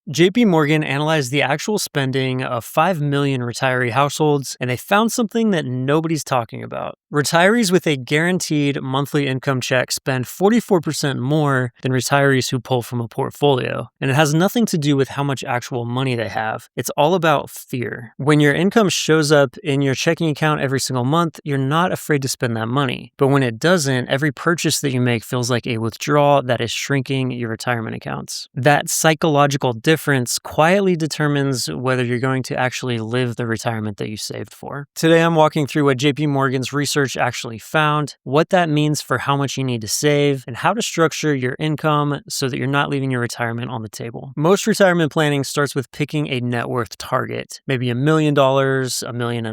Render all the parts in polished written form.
JP Morgan analyzed the actual spending of 5 million retiree households, and they found something that nobody's talking about. Retirees with a guaranteed monthly income check spend 44% more than retirees who pull from a portfolio. And it has nothing to do with how much actual money they have. It's all about fear. When your income shows up in your checking account every single month, you're not afraid to spend that money. But when it doesn't, every purchase that you make feels like a withdrawal that is shrinking your retirement accounts. That psychological difference quietly determines whether you're going to actually live the retirement that you saved for. Today, I'm walking through what JP Morgan's research actually found, what that means for how much you need to save, and how to structure your income so that you're not leaving your retirement on the table. Most retirement planning starts with picking a net worth target, maybe $1 million, $1.5 million,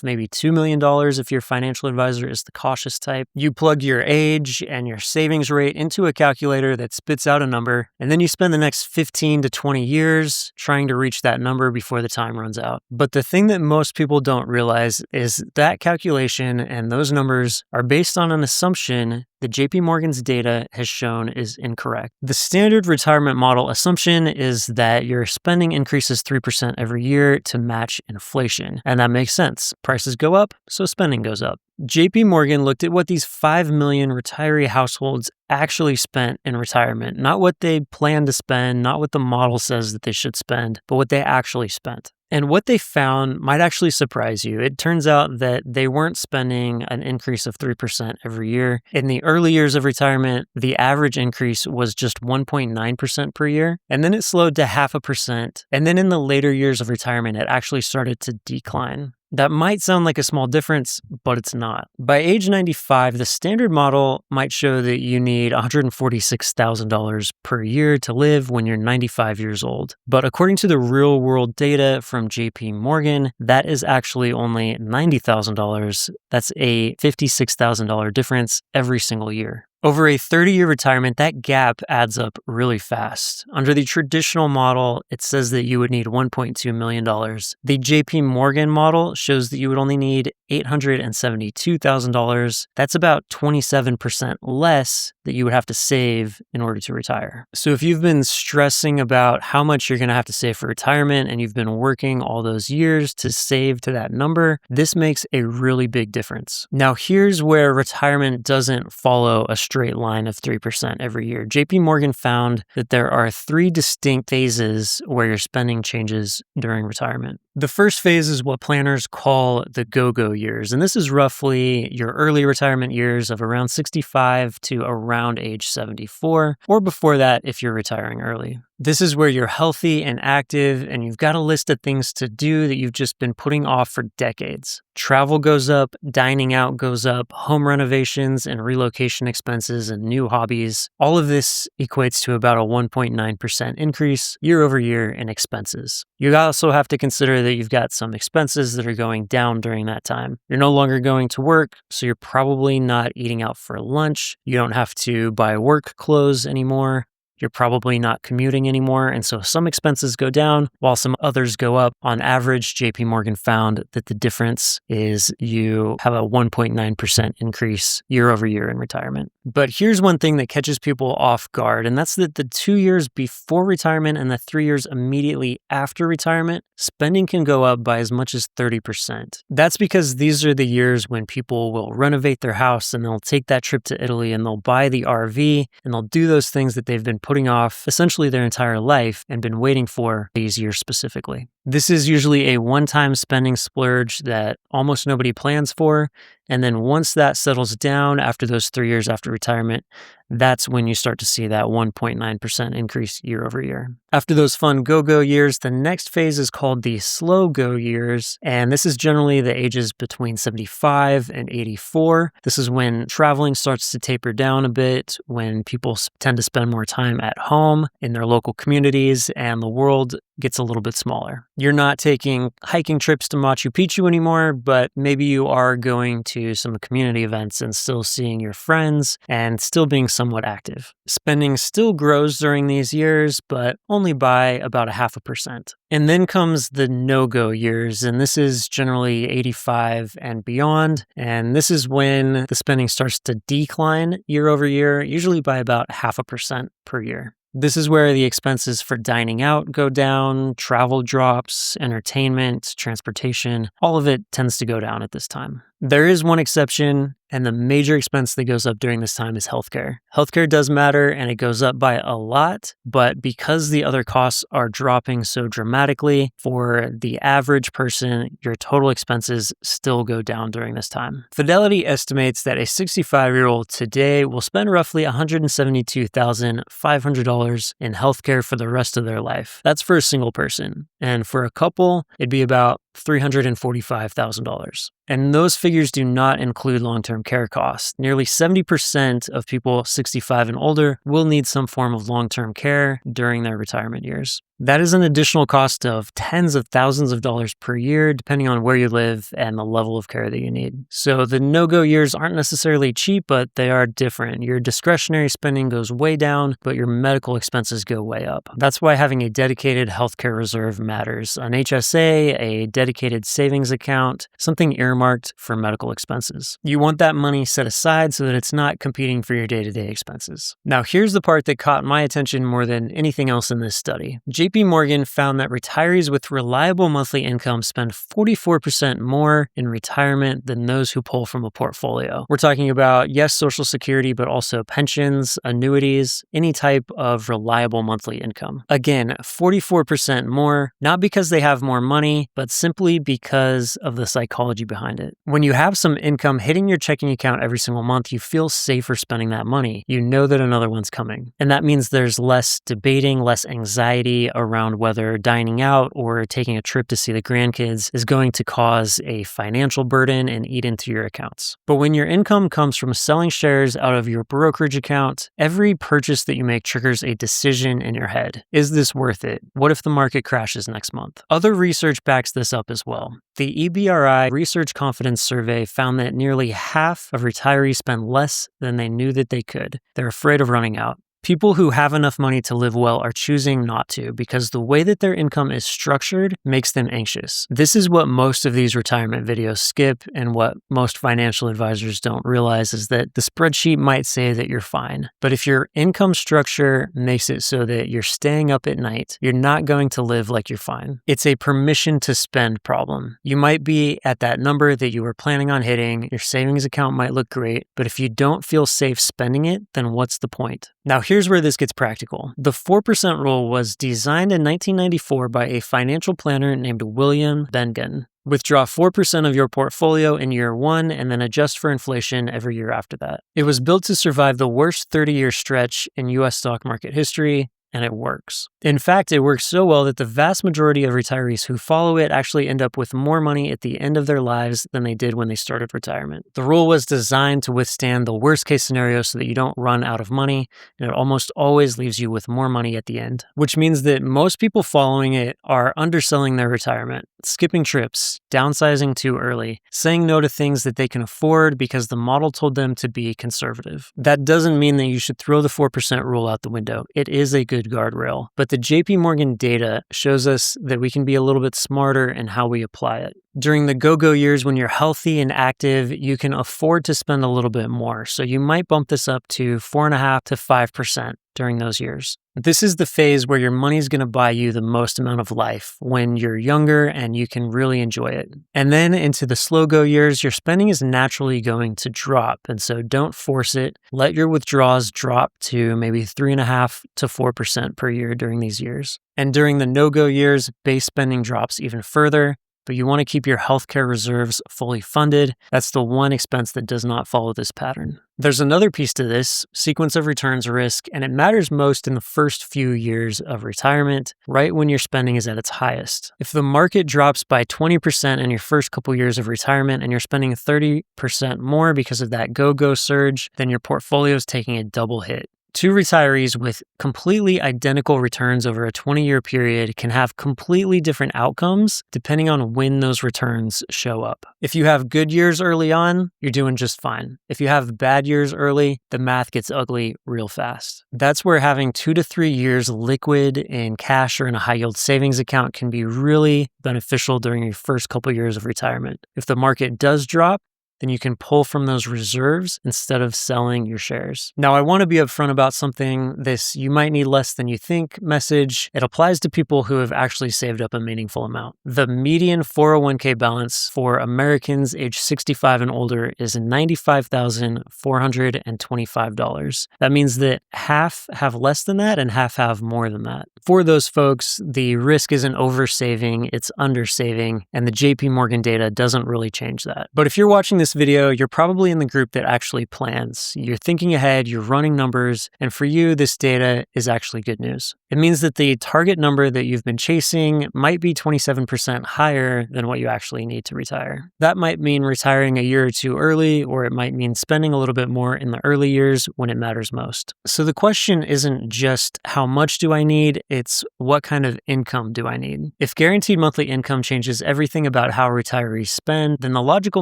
maybe $2 million if your financial advisor is the cautious type. You plug your age and your savings rate into a calculator that spits out a number, and then you spend the next 15 to 20 years trying to reach that number before the time runs out. But the thing that most people don't realize is that calculation and those numbers are based on an assumption that JP Morgan's data has shown is incorrect. The standard retirement model assumption is that your spending increases 3% every year to match inflation. And that makes sense. Prices go up, so spending goes up. JP Morgan looked at what these 5 million retiree households actually spent in retirement, not what they plan to spend, not what the model says that they should spend, but what they actually spent. And what they found might actually surprise you. It turns out that they weren't spending an increase of 3% every year. In the early years of retirement, the average increase was just 1.9% per year, and then it slowed to 0.5%. And then in the later years of retirement, it actually started to decline. That might sound like a small difference, but it's not. By age 95, the standard model might show that you need $146,000 per year to live when you're 95 years old. But according to the real world data from JP Morgan, that is actually only $90,000. That's a $56,000 difference every single year. Over a 30-year retirement, that gap adds up really fast. Under the traditional model, it says that you would need $1.2 million. The JP Morgan model shows that you would only need $872,000. That's about 27% less that you would have to save in order to retire. So if you've been stressing about how much you're going to have to save for retirement and you've been working all those years to save to that number, this makes a really big difference. Now, here's where retirement doesn't follow a straight line of 3% every year. JP Morgan found that there are 3 distinct phases where your spending changes during retirement. The first phase is what planners call the go-go years, and this is roughly your early retirement years of around 65 to around age 74, or before that if you're retiring early. This is where you're healthy and active, and you've got a list of things to do that you've just been putting off for decades. Travel goes up, dining out goes up, home renovations and relocation expenses and new hobbies. All of this equates to about a 1.9% increase year over year in expenses. You also have to consider that you've got some expenses that are going down during that time. You're no longer going to work, so you're probably not eating out for lunch. You don't have to buy work clothes anymore. You're probably not commuting anymore, and so some expenses go down while some others go up. On average, JP Morgan found that the difference is you have a 1.9% increase year over year in retirement. But here's one thing that catches people off guard, and that's that the 2 years before retirement and the 3 years immediately after retirement, spending can go up by as much as 30%. That's because these are the years when people will renovate their house and they'll take that trip to Italy and they'll buy the RV and they'll do those things that they've been putting off essentially their entire life and been waiting for these years specifically. This is usually a one-time spending splurge that almost nobody plans for. And then once that settles down after those 3 years after retirement, that's when you start to see that 1.9% increase year over year. After those fun go-go years, the next phase is called the slow-go years. And this is generally the ages between 75 and 84. This is when traveling starts to taper down a bit, when people tend to spend more time at home in their local communities, and the world gets a little bit smaller. You're not taking hiking trips to Machu Picchu anymore, but maybe you are going to some community events and still seeing your friends and still being somewhat active. Spending still grows during these years, but only by about 0.5%. And then comes the no-go years, and this is generally 85 and beyond. And this is when the spending starts to decline year over year, usually by about 0.5% per year. This is where the expenses for dining out go down, travel drops, entertainment, transportation, all of it tends to go down at this time. There is one exception, and the major expense that goes up during this time is healthcare. Healthcare does matter, and it goes up by a lot, but because the other costs are dropping so dramatically, for the average person, your total expenses still go down during this time. Fidelity estimates that a 65-year-old today will spend roughly $172,500 in healthcare for the rest of their life. That's for a single person. And for a couple, it'd be about $345,000. And those figures do not include long-term care costs. Nearly 70% of people 65 and older will need some form of long-term care during their retirement years. That is an additional cost of tens of thousands of dollars per year, depending on where you live and the level of care that you need. So the no-go years aren't necessarily cheap, but they are different. Your discretionary spending goes way down, but your medical expenses go way up. That's why having a dedicated healthcare reserve matters. An HSA, a dedicated savings account, something earmarked for medical expenses. You want that money set aside so that it's not competing for your day-to-day expenses. Now, here's the part that caught my attention more than anything else in this study. JP Morgan found that retirees with reliable monthly income spend 44% more in retirement than those who pull from a portfolio. We're talking about, yes, Social Security, but also pensions, annuities, any type of reliable monthly income. Again, 44% more, not because they have more money, but simply because of the psychology behind it. When you have some income hitting your checking account every single month, you feel safer spending that money. You know that another one's coming. And that means there's less debating, less anxiety around whether dining out or taking a trip to see the grandkids is going to cause a financial burden and eat into your accounts. But when your income comes from selling shares out of your brokerage account, every purchase that you make triggers a decision in your head. Is this worth it? What if the market crashes next month? Other research backs this up as well. The EBRI Research Confidence Survey found that nearly half of retirees spend less than they knew that they could. They're afraid of running out. People who have enough money to live well are choosing not to because the way that their income is structured makes them anxious. This is what most of these retirement videos skip, and what most financial advisors don't realize is that the spreadsheet might say that you're fine. But if your income structure makes it so that you're staying up at night, you're not going to live like you're fine. It's a permission to spend problem. You might be at that number that you were planning on hitting, your savings account might look great, but if you don't feel safe spending it, then what's the point? Now, here's where this gets practical. The 4% rule was designed in 1994 by a financial planner named William Bengen. Withdraw 4% of your portfolio in year one and then adjust for inflation every year after that. It was built to survive the worst 30-year stretch in US stock market history, and it works. In fact, it works so well that the vast majority of retirees who follow it actually end up with more money at the end of their lives than they did when they started retirement. The rule was designed to withstand the worst case scenario so that you don't run out of money, and it almost always leaves you with more money at the end, which means that most people following it are underselling their retirement, skipping trips, downsizing too early, saying no to things that they can afford because the model told them to be conservative. That doesn't mean that you should throw the 4% rule out the window. It is a good guardrail, but the JP Morgan data shows us that we can be a little bit smarter in how we apply it. During the go-go years when you're healthy and active, you can afford to spend a little bit more. So you might bump this up to 4.5% to 5% during those years. This is the phase where your money's going to buy you the most amount of life when you're younger and you can really enjoy it. And then into the slow go years, your spending is naturally going to drop. And so don't force it. Let your withdrawals drop to maybe 3.5% to 4% per year during these years. And during the no-go years, base spending drops even further. But you want to keep your healthcare reserves fully funded. That's the one expense that does not follow this pattern. There's another piece to this, sequence of returns risk, and it matters most in the first few years of retirement, right when your spending is at its highest. If the market drops by 20% in your first couple years of retirement and you're spending 30% more because of that go-go surge, then your portfolio is taking a double hit. Two retirees with completely identical returns over a 20-year period can have completely different outcomes depending on when those returns show up. If you have good years early on, you're doing just fine. If you have bad years early, the math gets ugly real fast. That's where having 2 to 3 years liquid in cash or in a high-yield savings account can be really beneficial during your first couple years of retirement. If the market does drop, then you can pull from those reserves instead of selling your shares. Now, I want to be upfront about something. This "you might need less than you think" message, it applies to people who have actually saved up a meaningful amount. The median 401k balance for Americans age 65 and older is $95,425. That means that half have less than that and half have more than that. For those folks, the risk isn't oversaving, it's undersaving, and the JP Morgan data doesn't really change that. But if you're watching this video, you're probably in the group that actually plans. You're thinking ahead, you're running numbers, and for you, this data is actually good news. It means that the target number that you've been chasing might be 27% higher than what you actually need to retire. That might mean retiring a year or two early, or it might mean spending a little bit more in the early years when it matters most. So the question isn't just how much do I need, it's what kind of income do I need? If guaranteed monthly income changes everything about how retirees spend, then the logical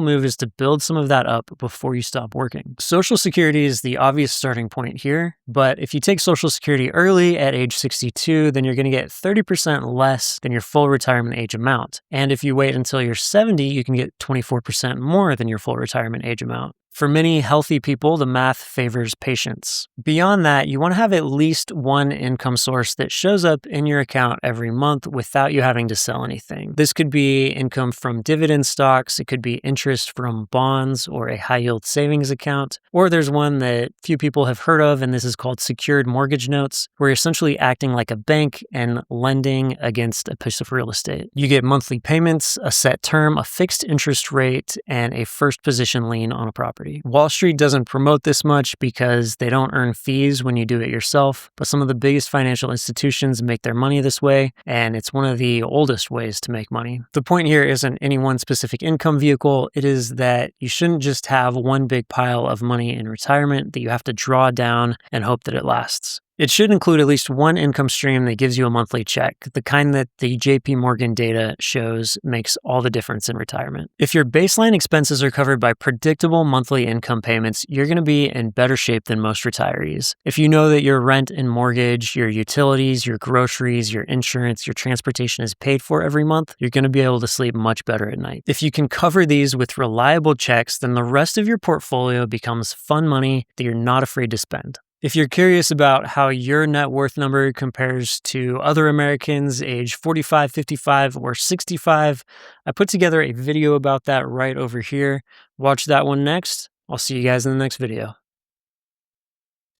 move is to build some of that up before you stop working. Social Security is the obvious starting point here, but if you take Social Security early at age 62, then you're going to get 30% less than your full retirement age amount. And if you wait until you're 70, you can get 24% more than your full retirement age amount. For many healthy people, the math favors patience. Beyond that, you want to have at least one income source that shows up in your account every month without you having to sell anything. This could be income from dividend stocks, it could be interest from bonds or a high-yield savings account, or there's one that few people have heard of, and this is called secured mortgage notes, where you're essentially acting like a bank and lending against a piece of real estate. You get monthly payments, a set term, a fixed interest rate, and a first position lien on a property. Wall Street doesn't promote this much because they don't earn fees when you do it yourself, but some of the biggest financial institutions make their money this way, and it's one of the oldest ways to make money. The point here isn't any one specific income vehicle, it is that you shouldn't just have one big pile of money in retirement that you have to draw down and hope that it lasts. It should include at least one income stream that gives you a monthly check, the kind that the JP Morgan data shows makes all the difference in retirement. If your baseline expenses are covered by predictable monthly income payments, you're going to be in better shape than most retirees. If you know that your rent and mortgage, your utilities, your groceries, your insurance, your transportation is paid for every month, you're going to be able to sleep much better at night. If you can cover these with reliable checks, then the rest of your portfolio becomes fun money that you're not afraid to spend. If you're curious about how your net worth number compares to other Americans age 45, 55, or 65, I put together a video about that right over here. Watch that one next. I'll see you guys in the next video.